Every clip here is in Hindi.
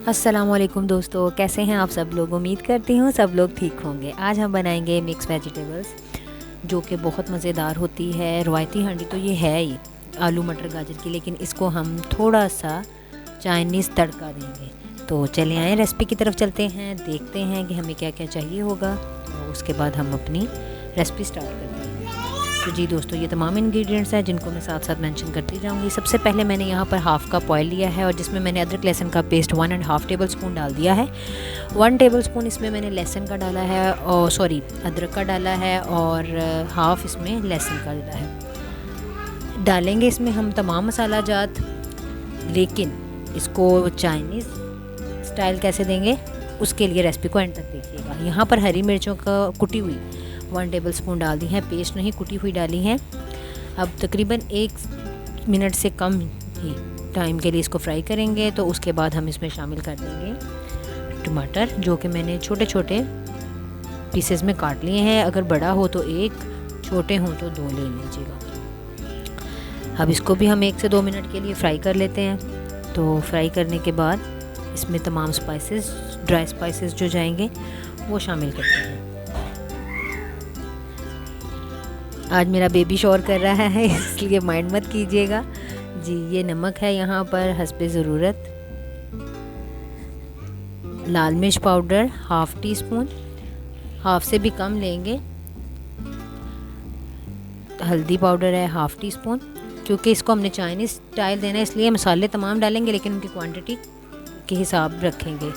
अस्सलामुअलैकुम दोस्तों, कैसे हैं आप सब लोग। उम्मीद करती हूँ सब लोग ठीक होंगे। आज हम बनाएंगे मिक्स वेजिटेबल्स जो कि बहुत मज़ेदार होती है। रवायती हांडी तो ये है ही आलू मटर गाजर की, लेकिन इसको हम थोड़ा सा चाइनीज़ तड़का देंगे। तो चले आए रेसिपी की तरफ चलते हैं, देखते हैं कि हमें क्या क्या चाहिए होगा। तो उसके बाद हम अपनी रेसिपी स्टार्ट करते हैं। तो जी दोस्तों, ये तमाम इंग्रेडिएंट्स हैं जिनको मैं साथ साथ मेंशन करती जाऊंगी। सबसे पहले मैंने यहाँ पर हाफ़ कप ऑयल लिया है और जिसमें मैंने अदरक लहसुन का पेस्ट 1.5 टेबल स्पून डाल दिया है। 1 टेबल स्पून इसमें मैंने लहसुन का डाला है, और सॉरी अदरक का डाला है, और हाफ़ इसमें लहसुन का डाला है। डालेंगे इसमें हम तमाम मसाला जात, लेकिन इसको चाइनीज़ स्टाइल कैसे देंगे उसके लिए रेसिपी को एंड तक देखिएगा। यहाँ पर हरी मिर्चों का कुटी हुई 1 टेबल स्पून डाल दी है, पेस्ट नहीं कुटी हुई डाली है। अब तकरीबन 1 मिनट से कम ही टाइम के लिए इसको फ्राई करेंगे। तो उसके बाद हम इसमें शामिल कर देंगे टमाटर, जो कि मैंने छोटे छोटे पीसेस में काट लिए हैं। अगर बड़ा हो तो 1, छोटे हों तो 2 ले लीजिएगा। अब इसको भी हम 1 से 2 मिनट के लिए फ्राई कर लेते हैं। तो फ्राई करने के बाद इसमें तमाम स्पाइसेस, ड्राई स्पाइसेस जो जाएंगे वो शामिल करते हैं। आज मेरा बेबी शोर कर रहा है इसलिए माइंड मत कीजिएगा जी। ये नमक है यहाँ पर हस्बे ज़रूरत, लाल मिर्च पाउडर 1/2 टी स्पून, हाफ से भी कम लेंगे। हल्दी पाउडर है 1/2 टी स्पून। क्योंकि इसको हमने चाइनीज़ स्टाइल देना है इसलिए मसाले तमाम डालेंगे, लेकिन उनकी क्वांटिटी के हिसाब रखेंगे।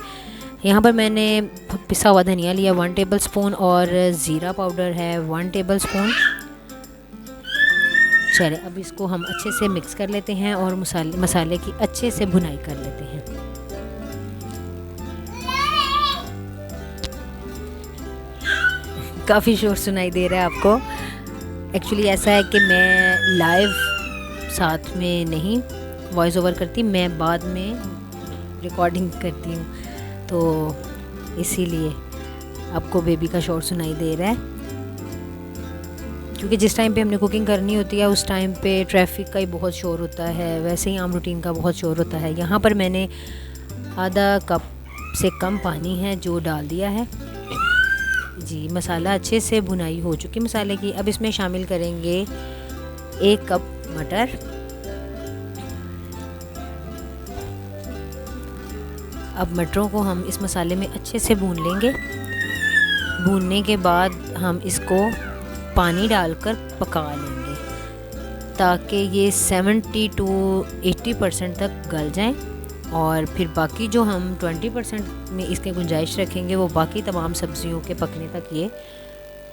यहाँ पर मैंने पिसा हुआ धनिया लिया 1 टेबल स्पून, और ज़ीरा पाउडर है 1 टेबल स्पून। चले अब इसको हम अच्छे से मिक्स कर लेते हैं और मसाले की अच्छे से भुनाई कर लेते हैं। काफ़ी शोर सुनाई दे रहा है आपको। एक्चुअली ऐसा है कि मैं लाइव साथ में नहीं वॉइस ओवर करती, मैं बाद में रिकॉर्डिंग करती हूँ, तो इसीलिए आपको बेबी का शोर सुनाई दे रहा है। क्योंकि जिस टाइम पे हमने कुकिंग करनी होती है उस टाइम पे ट्रैफिक का ही बहुत शोर होता है, वैसे ही आम रूटीन का बहुत शोर होता है। यहाँ पर मैंने आधा कप से कम पानी है जो डाल दिया है जी। मसाला अच्छे से भुनाई हो चुकी मसाले की। अब इसमें शामिल करेंगे 1 कप मटर। अब मटरों को हम इस मसाले में अच्छे से भून लेंगे। भूनने के बाद हम इसको पानी डालकर पका लेंगे ताकि ये 70 to 80% तक गल जाएं, और फिर बाकी जो हम 20% में इसके गुंजाइश रखेंगे वो बाकी तमाम सब्जियों के पकने तक ये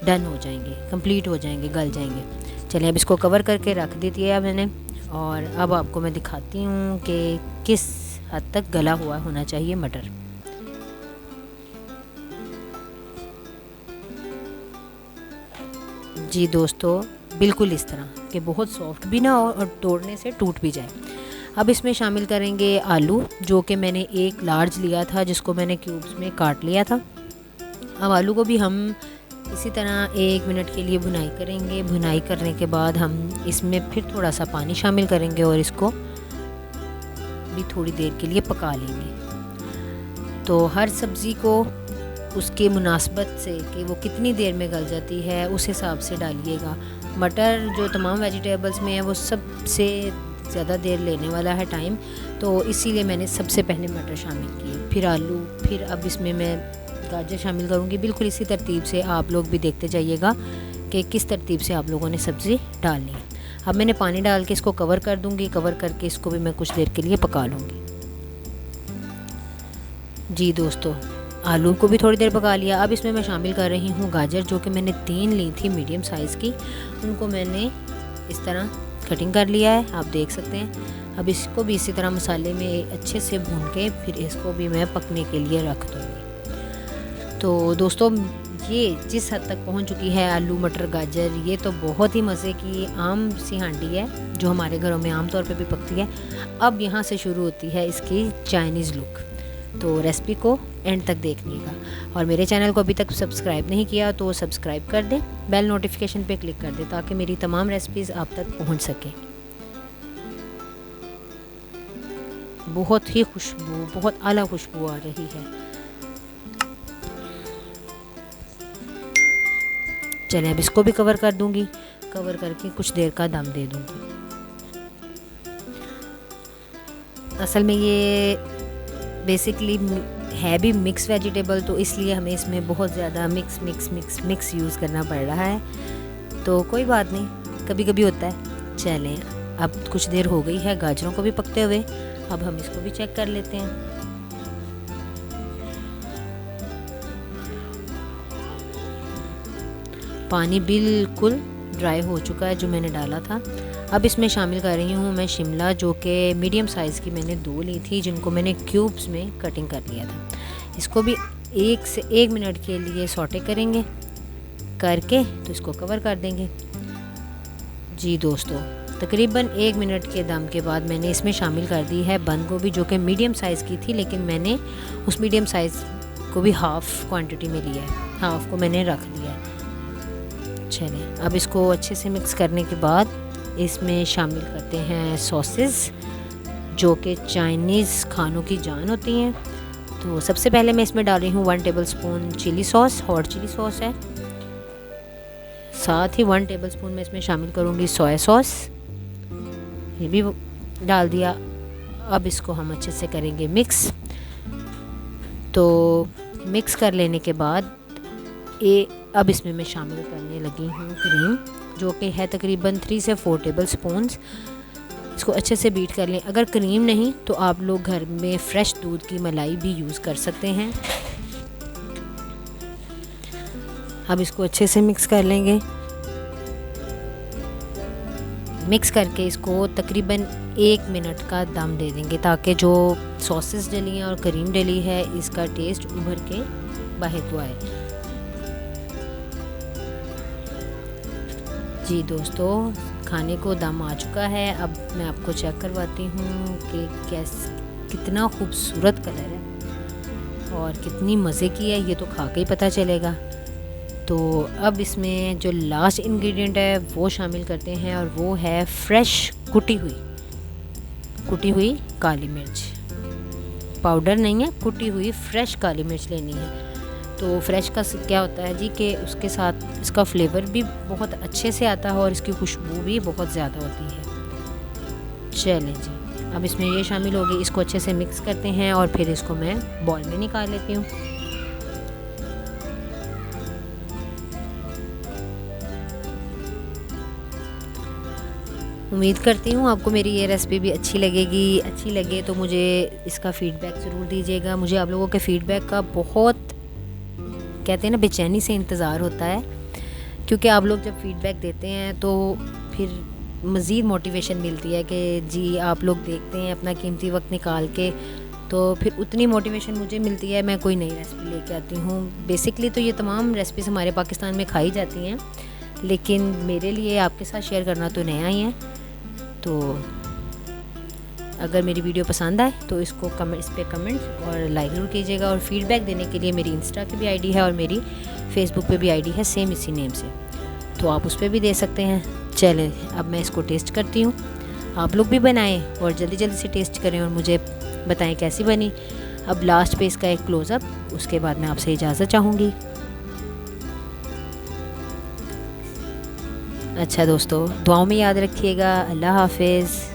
डन हो जाएंगे, कंप्लीट हो जाएंगे, गल जाएंगे। चलिए अब इसको कवर करके रख दी है मैंने, और अब आपको मैं दिखाती हूँ कि किस हद तक गला हुआ होना चाहिए मटर। जी दोस्तों, बिल्कुल इस तरह कि बहुत सॉफ्ट भी ना हो और तोड़ने से टूट भी जाए। अब इसमें शामिल करेंगे आलू, जो कि मैंने 1 लार्ज लिया था जिसको मैंने क्यूब्स में काट लिया था। अब आलू को भी हम इसी तरह 1 मिनट के लिए भुनाई करेंगे। भुनाई करने के बाद हम इसमें फिर थोड़ा सा पानी शामिल करेंगे और इसको भी थोड़ी देर के लिए पका लेंगे। तो हर सब्ज़ी को उसके मुनासबत से कि वो कितनी देर में गल जाती है उस हिसाब से डालिएगा। मटर जो तमाम वेजिटेबल्स में है वो सबसे ज़्यादा देर लेने वाला है टाइम, तो इसीलिए मैंने सबसे पहले मटर शामिल किए, फिर आलू, फिर अब इसमें मैं गाजर शामिल करूँगी। बिल्कुल इसी तरतीब से आप लोग भी देखते जाइएगा कि किस तरतीब से आप लोगों ने सब्ज़ी डालनी है। अब मैंने पानी डाल के इसको कवर कर दूँगी। कवर करके इसको भी मैं कुछ देर के लिए पका लूँगी। जी दोस्तों, आलू को भी थोड़ी देर पका लिया। अब इसमें मैं शामिल कर रही हूँ गाजर, जो कि मैंने 3 ली थी मीडियम साइज़ की। उनको मैंने इस तरह कटिंग कर लिया है, आप देख सकते हैं। अब इसको भी इसी तरह मसाले में अच्छे से भून के फिर इसको भी मैं पकने के लिए रख दूँगी। तो दोस्तों, ये जिस हद तक पहुँच चुकी है आलू मटर गाजर, ये तो बहुत ही मज़े की आम सी हांडी है जो हमारे घरों में आम तौर पे भी पकती है। अब यहाँ से शुरू होती है इसकी चाइनीज़ लुक। तो रेसिपी को एंड तक देखिएगा, और मेरे चैनल को अभी तक सब्सक्राइब नहीं किया तो सब्सक्राइब कर दें, बेल नोटिफिकेशन पे क्लिक कर दें ताकि मेरी तमाम रेसिपीज़ आप तक पहुंच सकें। बहुत ही खुशबू, बहुत आला खुशबू आ रही है। चलें अब इसको भी कवर कर दूंगी, कवर करके कुछ देर का दम दे दूंगी। असल में ये बेसिकली है भी मिक्स वेजिटेबल, तो इसलिए हमें इसमें बहुत ज़्यादा मिक्स यूज़ करना पड़ रहा है, तो कोई बात नहीं, कभी कभी होता है। चलें अब कुछ देर हो गई है गाजरों को भी पकते हुए, अब हम इसको भी चेक कर लेते हैं। पानी बिल्कुल ड्राई हो चुका है जो मैंने डाला था। अब इसमें शामिल कर रही हूँ मैं शिमला, जो कि मीडियम साइज़ की मैंने 2 ली थी, जिनको मैंने क्यूब्स में कटिंग कर लिया था। इसको भी 1 से 1 मिनट के लिए सौटे करेंगे, करके तो इसको कवर कर देंगे। जी दोस्तों, तकरीबन 1 मिनट के दम के बाद मैंने इसमें शामिल कर दी है बंद गोभी, जो कि मीडियम साइज़ की थी, लेकिन मैंने उस मीडियम साइज़ को भी हाफ़ क्वांटिटी में लिया है, हाफ़ को मैंने रख लिया है। चलें अब इसको अच्छे से मिक्स करने के बाद इसमें शामिल करते हैं सॉसेस, जो कि चाइनीज़ खानों की जान होती हैं। तो सबसे पहले मैं इसमें डाल रही हूँ 1 tablespoon chilli sauce, hot chilli sauce है। साथ ही 1 टेबलस्पून मैं इसमें शामिल करूँगी सोया सॉस, ये भी डाल दिया। अब इसको हम अच्छे से करेंगे मिक्स। तो मिक्स कर लेने के बाद अब इसमें मैं शामिल करने लगी हूँ क्रीम, जो कि है तकरीबन 3 से 4 टेबलस्पून्स। इसको अच्छे से बीट कर लें। अगर क्रीम नहीं तो आप लोग घर में फ्रेश दूध की मलाई भी यूज़ कर सकते हैं। अब इसको अच्छे से मिक्स कर लेंगे। मिक्स करके इसको तकरीबन 1 मिनट का दम दे देंगे, ताकि जो सॉसेस डली हैं और क्रीम डली है इसका टेस्ट उभर के बाहर को आए। जी दोस्तों, खाने को दम आ चुका है। अब मैं आपको चेक करवाती हूँ कि कितना खूबसूरत कलर है और कितनी मज़े की है, ये तो खा के ही पता चलेगा। तो अब इसमें जो लास्ट इंग्रेडिएंट है वो शामिल करते हैं, और वो है फ्रेश कुटी हुई काली मिर्च। पाउडर नहीं है, कुटी हुई फ्रेश काली मिर्च लेनी है। तो फ्रेश का क्या होता है जी कि उसके साथ इसका फ्लेवर भी बहुत अच्छे से आता है और इसकी खुशबू भी बहुत ज़्यादा होती है। चलें जी, अब इसमें ये शामिल होगी। इसको अच्छे से मिक्स करते हैं और फिर इसको मैं बॉल में निकाल लेती हूँ। उम्मीद करती हूँ आपको मेरी ये रेसिपी भी अच्छी लगेगी। अच्छी लगे तो मुझे इसका फ़ीडबैक ज़रूर दीजिएगा। मुझे आप लोगों के फ़ीडबैक का बहुत, कहते हैं ना, बेचैनी से इंतज़ार होता है, क्योंकि आप लोग जब फ़ीडबैक देते हैं तो फिर मज़ीद मोटिवेशन मिलती है कि जी आप लोग देखते हैं अपना कीमती वक्त निकाल के, तो फिर उतनी मोटिवेशन मुझे मिलती है, मैं कोई नई रेसिपी लेके आती हूँ। बेसिकली तो ये तमाम रेसिपीज़ हमारे पाकिस्तान में खाई जाती हैं, लेकिन मेरे लिए आपके साथ शेयर करना तो नया ही है। तो अगर मेरी वीडियो पसंद आए तो इस पर कमेंट और लाइक ज़रूर कीजिएगा। और फ़ीडबैक देने के लिए मेरी इंस्टा की भी आईडी है और मेरी फेसबुक पे भी आईडी है सेम इसी नेम से, तो आप उस पर भी दे सकते हैं। चलें अब मैं इसको टेस्ट करती हूँ। आप लोग भी बनाएं और जल्दी जल्दी से टेस्ट करें और मुझे बताएं कैसी बनी। अब लास्ट पे इसका एक क्लोज़अप, उसके बाद मैं आपसे इजाज़त चाहूँगी। अच्छा दोस्तों, दुआओं में याद रखिएगा। अल्लाह हाफिज़।